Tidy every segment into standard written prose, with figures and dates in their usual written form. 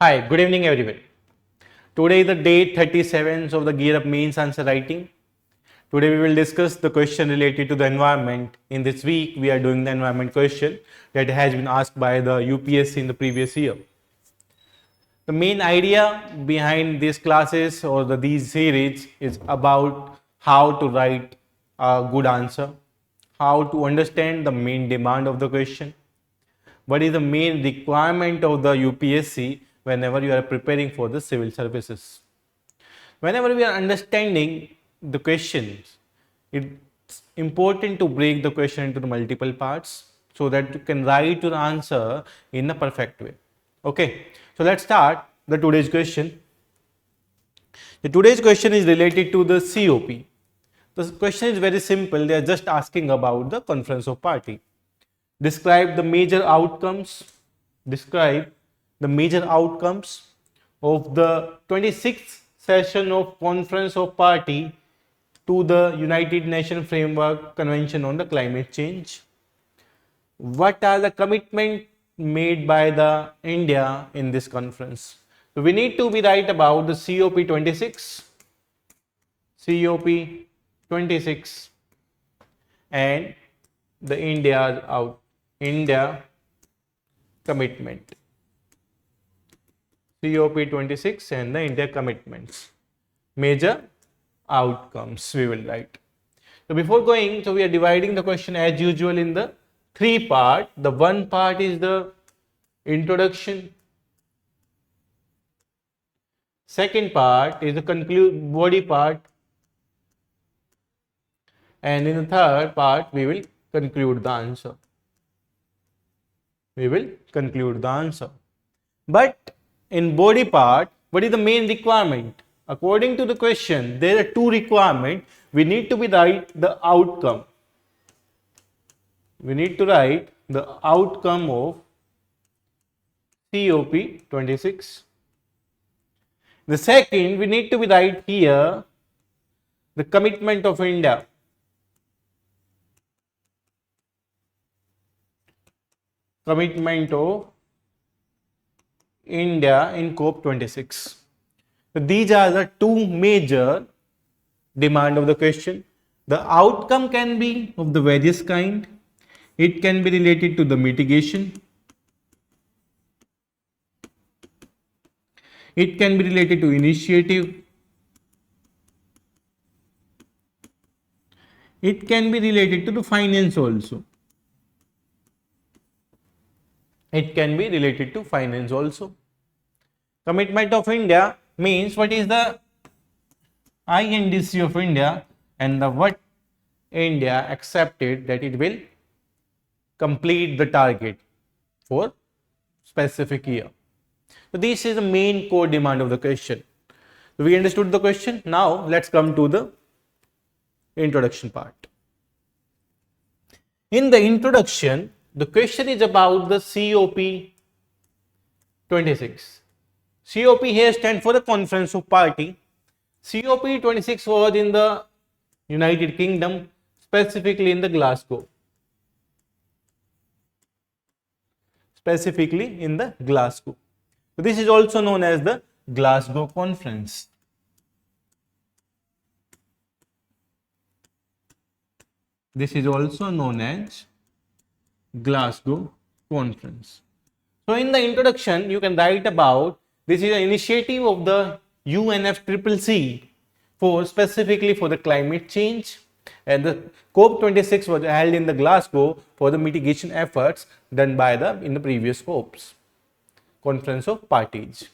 Hi, good evening everyone. Today is the day 37 of the Gear Up Mains Answer Writing. Today we will discuss the question related to the environment. In this week we are doing the environment question that has been asked by the UPSC in the previous year. The main idea behind these classes or these series is about how to write a good answer, how to understand the main demand of the question, what is the main requirement of the UPSC whenever you are preparing for the civil services. Whenever we are understanding the questions, it's important to break the question into the multiple parts so that you can write your answer in a perfect way. Okay, so let's start the today's question. The today's question is related to the COP. The question is very simple. They are just asking about the conference of party. Describe the major outcomes. Describe the major outcomes of the 26th session of Conference of Party to the United Nations Framework Convention on the Climate Change. What are the commitments made by the India in this conference? So we need to be right about the COP26, COP26, and the India commitment. COP26 and the India commitments. Major outcomes we will write. So before going, so we are dividing the question as usual in the three parts. The one part is the introduction. Second part is the body part. And in the third part, we will conclude the answer. We will conclude the answer. But in body part, what is the main requirement? According to the question, there are two requirements. We need to write the outcome. We need to write the outcome of COP26. The second, we need to write here the commitment of India. Commitment of India in COP26. So these are the two major demand of the question. The outcome can be of the various kind. It can be related to the mitigation. It can be related to initiative. It can be related to the finance also. It can be related to finance also. Commitment of India means what is the INDC of India and the what India accepted that it will complete the target for specific year. So this is the main core demand of the question. So we understood the question. Now let's come to the introduction part. In the introduction, the question is about the COP26. COP here stands for the Conference of Party. COP26 was in the United Kingdom, specifically in the Glasgow. Specifically in the Glasgow. So this is also known as the Glasgow Conference. This is also known as Glasgow Conference. So in the introduction, you can write about this is an initiative of the UNFCCC for specifically for the climate change, and the COP26 was held in the Glasgow for the mitigation efforts done by in the previous COPs, Conference of Parties.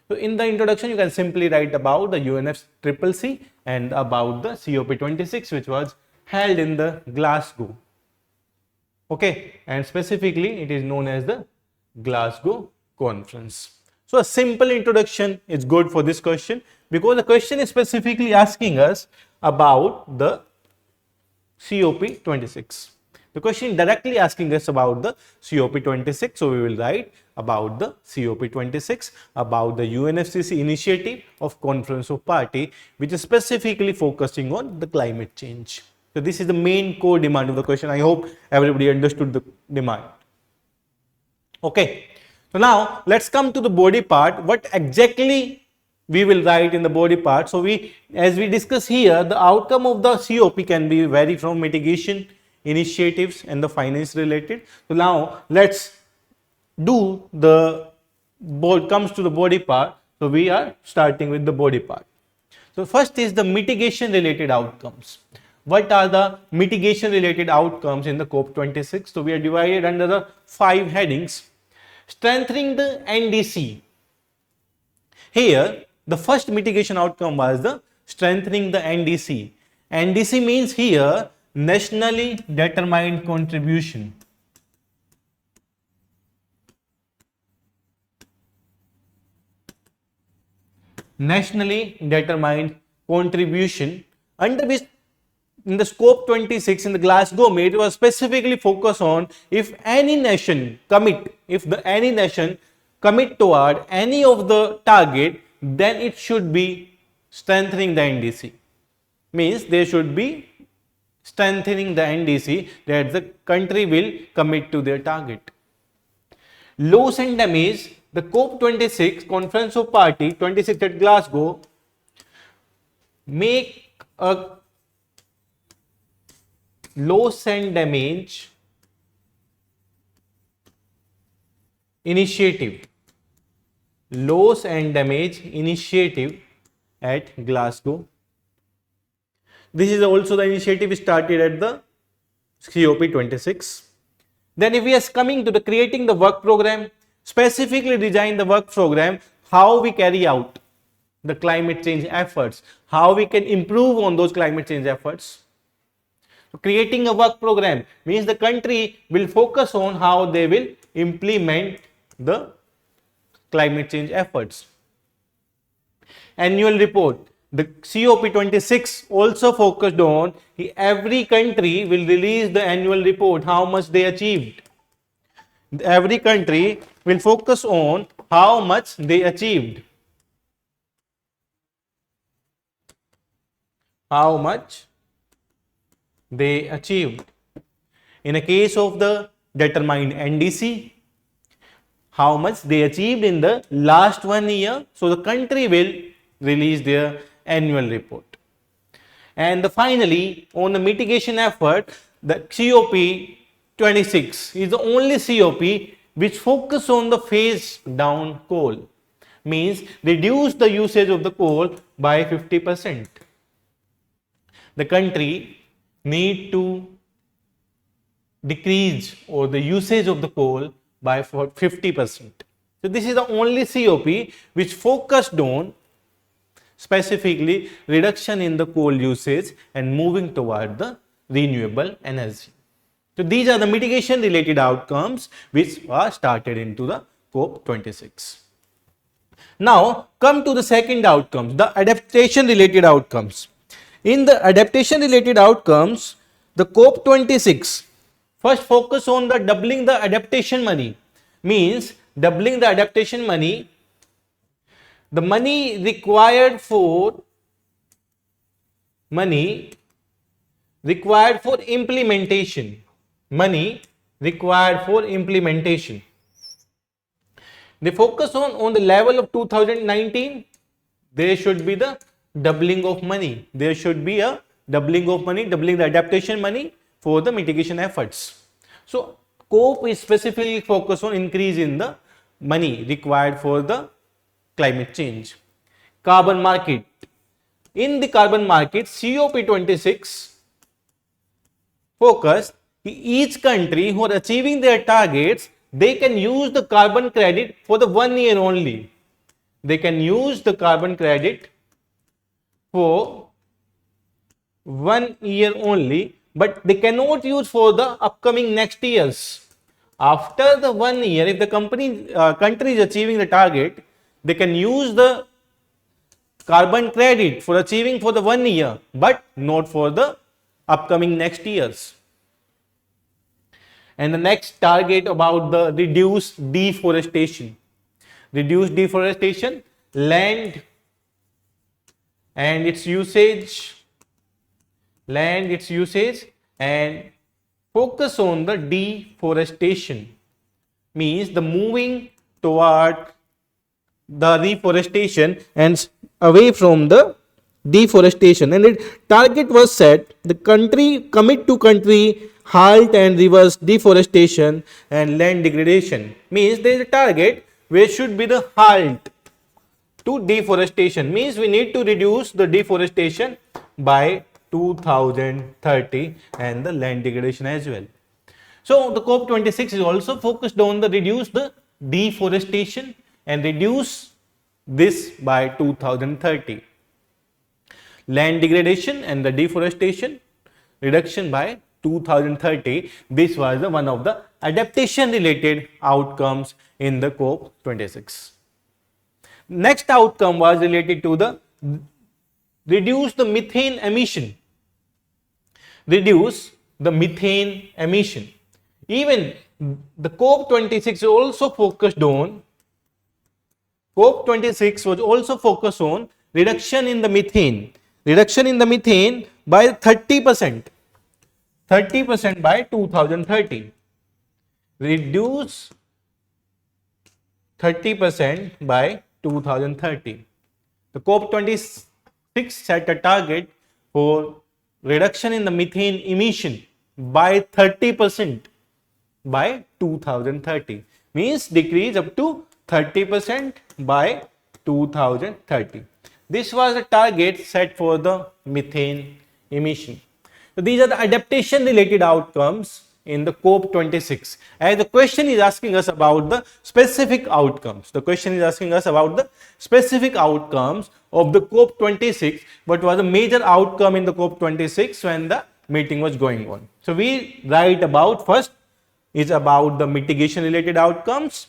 So in the introduction, you can simply write about the UNFCCC and about the COP26, which was held in the Glasgow. Okay, and specifically it is known as the Glasgow Conference. So a simple introduction is good for this question because the question is specifically asking us about the COP26. The question is directly asking us about the COP26. So we will write about the COP26, about the UNFCCC initiative of Conference of Party, which is specifically focusing on the climate change. So this is the main core demand of the question. I hope everybody understood the demand. Okay. So now let's come to the body part. What exactly we will write in the body part? So as we discuss here, the outcome of the COP can be vary from mitigation initiatives and the finance related. So now let's do the comes to the body part. So we are starting with the body part. So first is the mitigation related outcomes. What are the mitigation related outcomes in the COP26? So we are divided under the 5 headings. Strengthening the NDC. Here, the first mitigation outcome was the strengthening the NDC. NDC means here nationally determined contribution. Nationally determined contribution, under which in the scope 26 in the Glasgow meet, it was specifically focused on if any nation commit toward any of the target, then it should be strengthening the NDC. Means they should be strengthening the NDC, that the country will commit to their target. Loss and damage. The COP26 Conference of Party 26 at Glasgow make a loss and damage initiative. Loss and damage initiative at Glasgow. This is also the initiative started at the COP26. Then if we are coming to the creating the work program, specifically design the work program, how we carry out the climate change efforts, how we can improve on those climate change efforts. So creating a work program means the country will focus on how they will implement the climate change efforts. Annual report. The COP26 also focused on every country will release the annual report, how much they achieved. Every country will focus on how much they achieved. How much they achieved. In a case of the determined NDC, how much they achieved in the last 1 year. So the country will release their annual report. And finally, on the mitigation effort, the COP26 is the only COP which focus on the phase down coal, means reduce the usage of the coal by 50%. The country need to decrease or the usage of the coal by 50%. So this is the only COP which focused on specifically reduction in the coal usage and moving toward the renewable energy. So these are the mitigation related outcomes which are started into the COP26. Now come to the second outcomes, the adaptation related outcomes. In the adaptation related outcomes, the COP26 first focus on the doubling the adaptation money, means doubling the adaptation money, the money required for implementation. Money required for implementation. They focus on the level of 2019. There should be the doubling of money. There should be a doubling of money, doubling the adaptation money for the mitigation efforts. So COP is specifically focused on increase in the money required for the climate change. Carbon market. In the carbon market, COP26 focused each country who are achieving their targets, they can use the carbon credit for the 1 year only. They can use the carbon credit for 1 year only, but they cannot use for the upcoming next years. After the 1 year, if the country is achieving the target, they can use the carbon credit for achieving for the 1 year, but not for the upcoming next years. And the next target about the reduced deforestation. Reduce deforestation, land and its usage, and focus on the deforestation, means the moving toward the reforestation and away from the deforestation. And the target was set, the country commit to country halt and reverse deforestation and land degradation. Means there is a target where should be the halt to deforestation, means we need to reduce the deforestation by 2030 and the land degradation as well. So the COP26 is also focused on the reduce the deforestation and reduce this by 2030. Land degradation and the deforestation reduction by 2030. This was the one of the adaptation related outcomes in the COP26. Next outcome was related to the reduce the methane emission. Reduce the methane emission. Even the COP26 also focused on, COP26 was also focused on reduction in the methane. Reduction in the methane by 30%. 30% by 2030. Reduce 30% by 2030. The COP26 set a target for reduction in the methane emission by 30% by 2030. Means decrease up to 30% by 2030. This was the target set for the methane emission. So these are the adaptation related outcomes in the COP26. As the question is asking us about the specific outcomes. The question is asking us about the specific outcomes of the COP26. What was the major outcome in the COP26 when the meeting was going on? So we write about, first is about the mitigation related outcomes,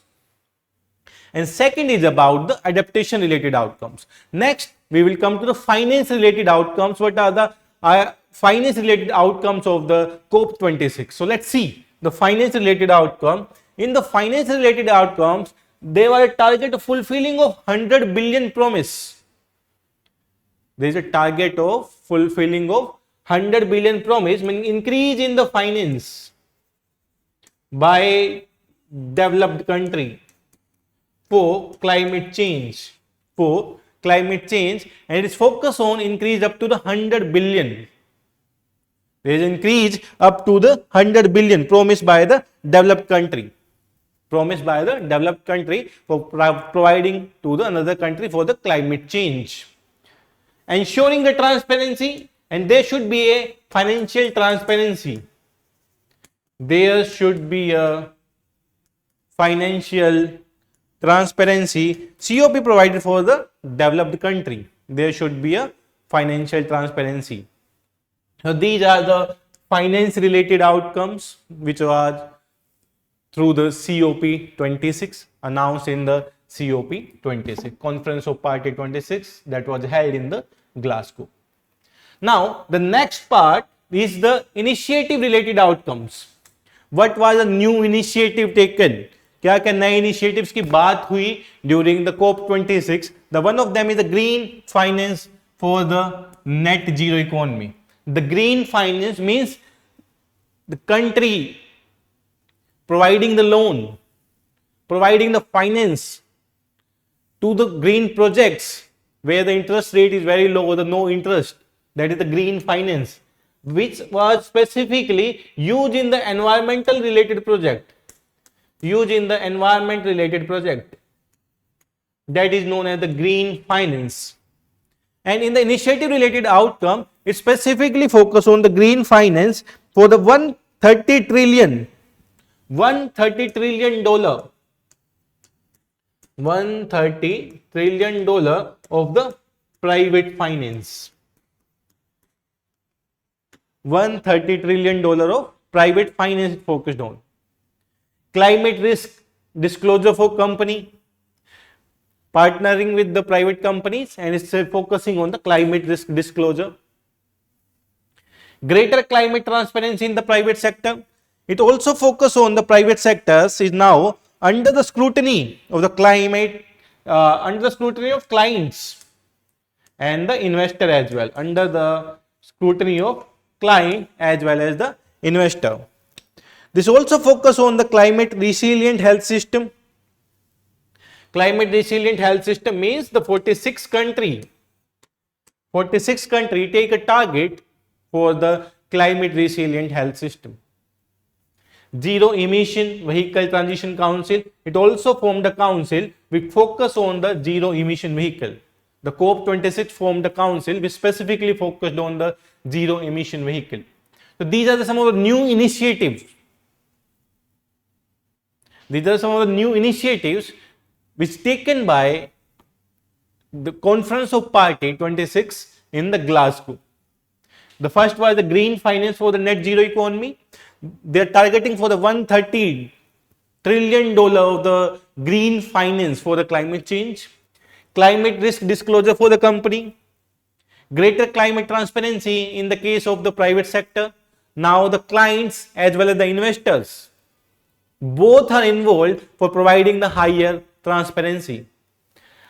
and second is about the adaptation related outcomes. Next we will come to the finance related outcomes. What are the finance related outcomes of the COP26? So let's see the finance related outcome. In the finance related outcomes, they were a target of fulfilling of 100 billion promise. There is a target of fulfilling of 100 billion promise, meaning increase in the finance by developed country for climate change. For climate change, and it is focused on increase up to the 100 billion. There is increase up to the 100 billion promised by the developed country. Promised by the developed country for providing to the another country for the climate change. Ensuring the transparency, and there should be a financial transparency. There should be a financial transparency, COP provided for the developed country. There should be a financial transparency. So these are the finance related outcomes which are through the COP26 announced in the COP26, Conference of Party 26, that was held in the Glasgow. Now the next part is the initiative related outcomes. What was the new initiative taken? क्या क्या नए initiatives की बात हुई during the COP26? The one of them is the green finance for the net zero economy. The green finance means the country providing the loan, providing the finance to the green projects where the interest rate is very low or the no interest. That is the green finance, which was specifically used in the environmental related project. Used in the environment related project. That is known as the green finance. And in the initiative related outcome, it specifically focus on the green finance for the $130 trillion $130 trillion of the private finance. $130 trillion of private finance focused on. Climate risk disclosure for company, partnering with the private companies, and it's focusing on the climate risk disclosure. Greater climate transparency in the private sector. It also focuses on the private sectors is now under the scrutiny of the climate, under the scrutiny of clients and the investor as well, under the scrutiny of client as well as the investor. This also focuses on the climate resilient health system, Climate resilient health system means the 46 country take a target for the climate resilient health system. Zero emission vehicle transition council, it also formed a council with focus on the zero emission vehicle. The COP26 formed a council which specifically focused on the zero emission vehicle. So these are some of the new initiatives. These are some of the new initiatives which taken by the Conference of Party 26 in the Glasgow. The first was the green finance for the net zero economy. They are targeting for the $130 trillion of the green finance for the climate change, climate risk disclosure for the company, greater climate transparency in the case of the private sector. Now the clients as well as the investors, both are involved for providing the higher transparency.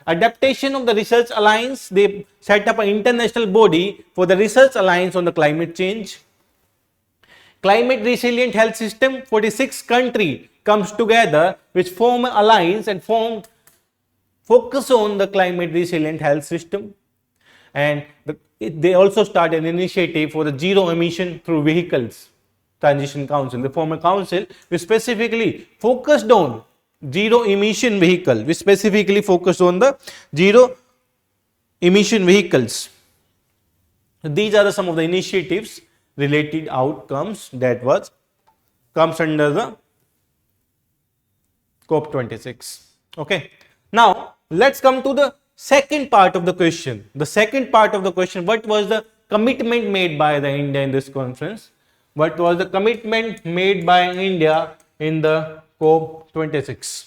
Adaptation of the Research Alliance, they set up an international body for the Research Alliance on the climate change. Climate resilient health system, 46 country comes together which form an alliance and focus on the climate resilient health system. And they also start an initiative for the zero emission through vehicles transition council. They form a council which specifically focused on zero emission vehicle, which specifically focused on the zero emission vehicles. These are some of the initiatives related outcomes that comes under the COP26. Okay. Now let's come to the second part of the question. The second part of the question, what was the commitment made by the India in this conference? What was the commitment made by India in the COP26?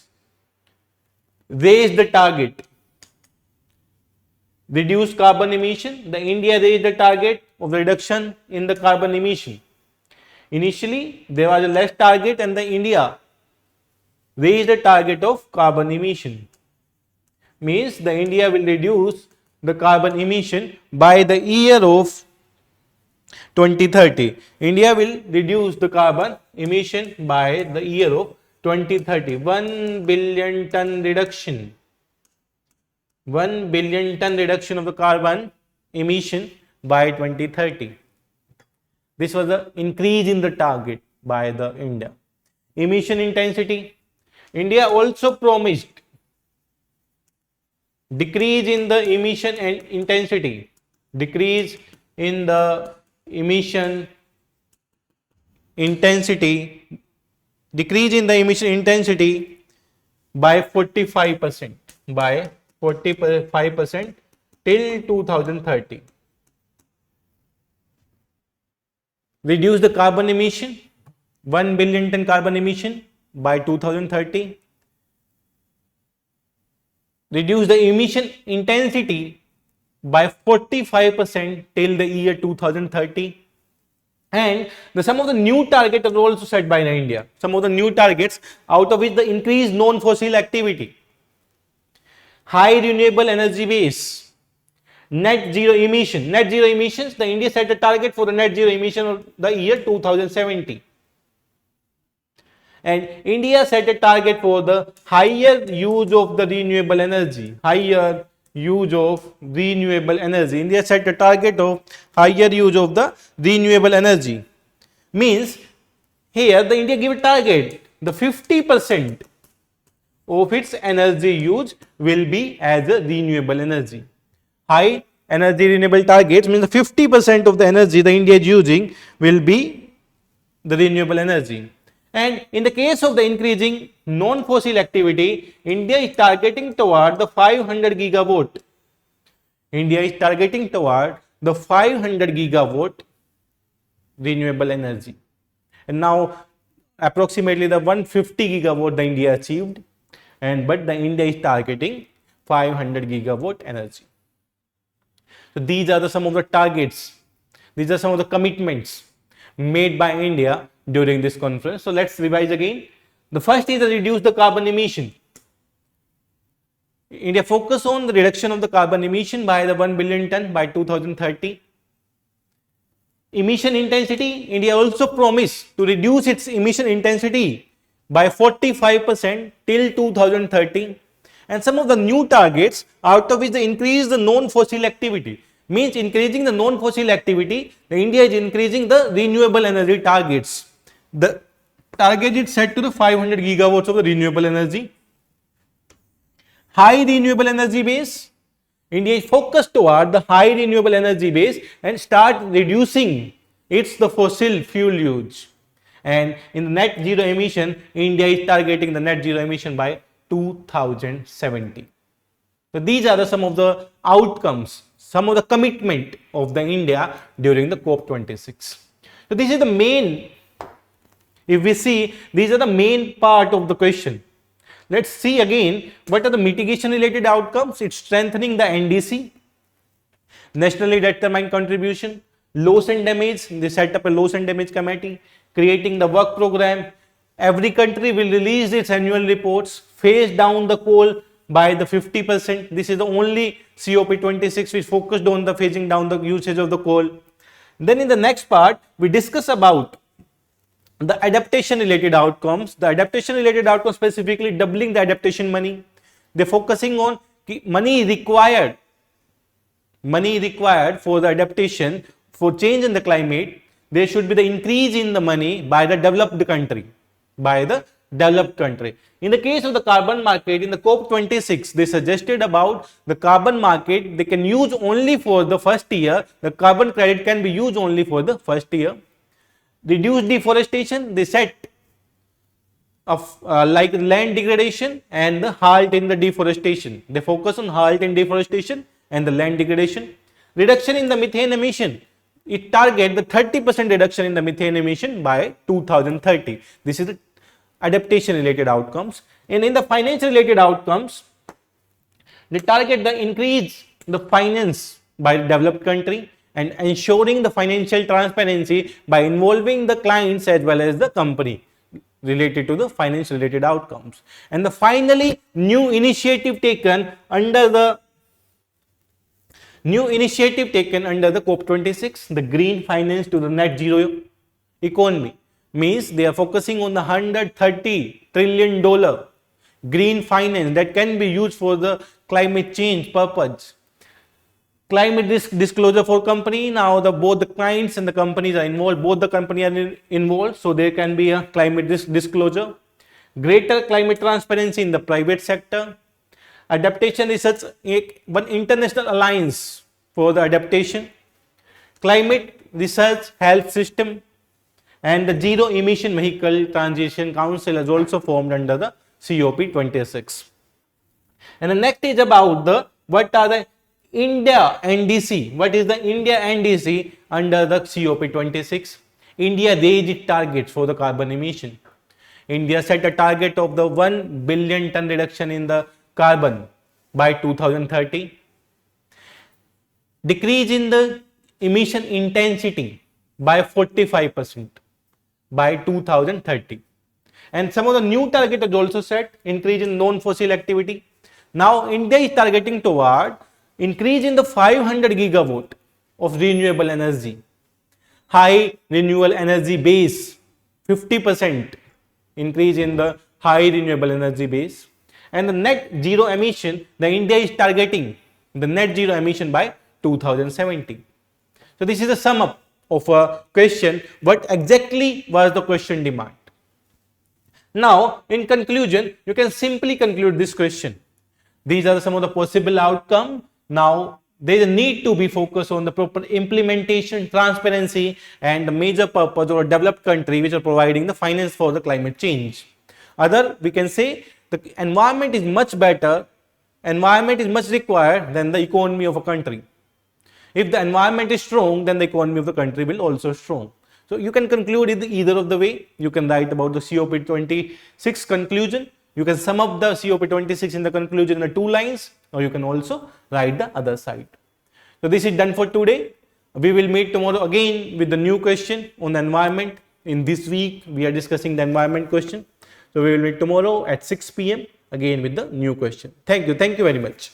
Raise the target. Reduce carbon emission. The India raised the target of the reduction in the carbon emission. Initially, there was a less target and the India raised the target of carbon emission. Means the India will reduce the carbon emission by the year of 2030. India will reduce the carbon emission by the year of 2030. 1 billion ton reduction. 1 billion ton reduction of the carbon emission by 2030. This was the increase in the target by the India. Emission intensity. India also promised decrease in the emission and intensity. Decrease in the emission intensity. Decrease in the emission intensity by 45%. By 45% till 2030. Reduce the carbon emission, 1 billion ton carbon emission by 2030. Reduce the emission intensity by 45% till the year 2030. And some of the new targets are also set by India. Some of the new targets, out of which the increased non-fossil activity, high renewable energy base, net zero emission. Net zero emissions, the India set a target for the net zero emission of the year 2070. And India set a target for the higher use of the renewable energy. Higher use of renewable energy. India set a target of higher use of the renewable energy. Means here the India give a target, the 50% of its energy use will be as a renewable energy. High energy renewable targets means 50% of the energy the India is using will be the renewable energy. And in the case of the increasing non-fossil activity, India is targeting toward the 500 gigawatt. India is targeting toward the 500 gigawatt renewable energy. And now approximately the 150 gigawatt the India achieved, but the India is targeting 500 gigawatt energy. So these are some of the targets. These are some of the commitments made by India during this conference. So let's revise again. The first is to reduce the carbon emission. India focus on the reduction of the carbon emission by the 1 billion ton by 2030. Emission intensity, India also promised to reduce its emission intensity by 45% till 2030. and some of the new targets, out of which they increase the non-fossil activity. Means increasing the non-fossil activity, India is increasing the renewable energy targets. The target is set to the 500 gigawatts of the renewable energy. High renewable energy base, India is focused toward the high renewable energy base and start reducing the fossil fuel use. And in the net zero emission, India is targeting the net zero emission by 2070. So these are some of the outcomes, some of the commitment of the India during the COP26. So this is the main, if we see, these are the main part of the question. Let's see again what are the mitigation related outcomes. It's strengthening the NDC, nationally determined contribution, loss and damage. They set up a loss and damage committee, creating the work program. Every country will release its annual reports, phase down the coal by the 50%. This is the only COP26 which focused on the phasing down the usage of the coal. Then in the next part, we discuss about the adaptation related outcomes. The adaptation related outcomes, specifically doubling the adaptation money. They're focusing on money required for the adaptation, for change in the climate. There should be the increase in the money by the developed country. In the case of the carbon market, in the COP26, they suggested about the carbon market, they can use only for the first year. The carbon credit can be used only for the first year. Reduce deforestation, they set of like land degradation and the halt in the deforestation. They focus on halt in deforestation and the land degradation. Reduction in the methane emission. It target the 30% reduction in the methane emission by 2030. This is the adaptation related outcomes. And in the finance related outcomes, they target the increase the finance by the developed country and ensuring the financial transparency by involving the clients as well as the company related to the finance related outcomes. And the finally, new initiative taken under the COP26, the green finance to the net zero economy, means they are focusing on the $130 trillion green finance that can be used for the climate change purpose. Climate risk disclosure for company. Now both the clients and the companies are involved, so there can be a climate risk disclosure. Greater climate transparency in the private sector. Adaptation research, one international alliance for the adaptation. Climate research health system, and the zero emission vehicle transition council is also formed under the COP26. And the next is about the what are the India NDC. What is the India NDC under the COP26? India raised its targets for the carbon emission. India set a target of the 1 billion ton reduction in the carbon by 2030. Decrease in the emission intensity by 45% by 2030. And some of the new targets are also set, increase in non-fossil activity. Now India is targeting toward increase in the 500 gigawatt of renewable energy. High renewable energy base, 50% increase in the high renewable energy base. And the net zero emission, the India is targeting the net zero emission by 2070. So this is a sum up of a question. What exactly was the question demand? Now in conclusion, you can simply conclude this question. These are some of the possible outcomes. Now there is a need to be focused on the proper implementation, transparency, and the major purpose of a developed country which are providing the finance for the climate change. Other, we can say the environment is much better, environment is much required than the economy of a country. If the environment is strong, then the economy of the country will also strong. So you can conclude it either of the way. You can write about the COP26 conclusion. You can sum up the COP26 in the conclusion in the 2 lines, or you can also write the other side. So this is done for today. We will meet tomorrow again with the new question on the environment. In this week, we are discussing the environment question. So we will meet tomorrow at 6 p.m. again with the new question. Thank you. Thank you very much.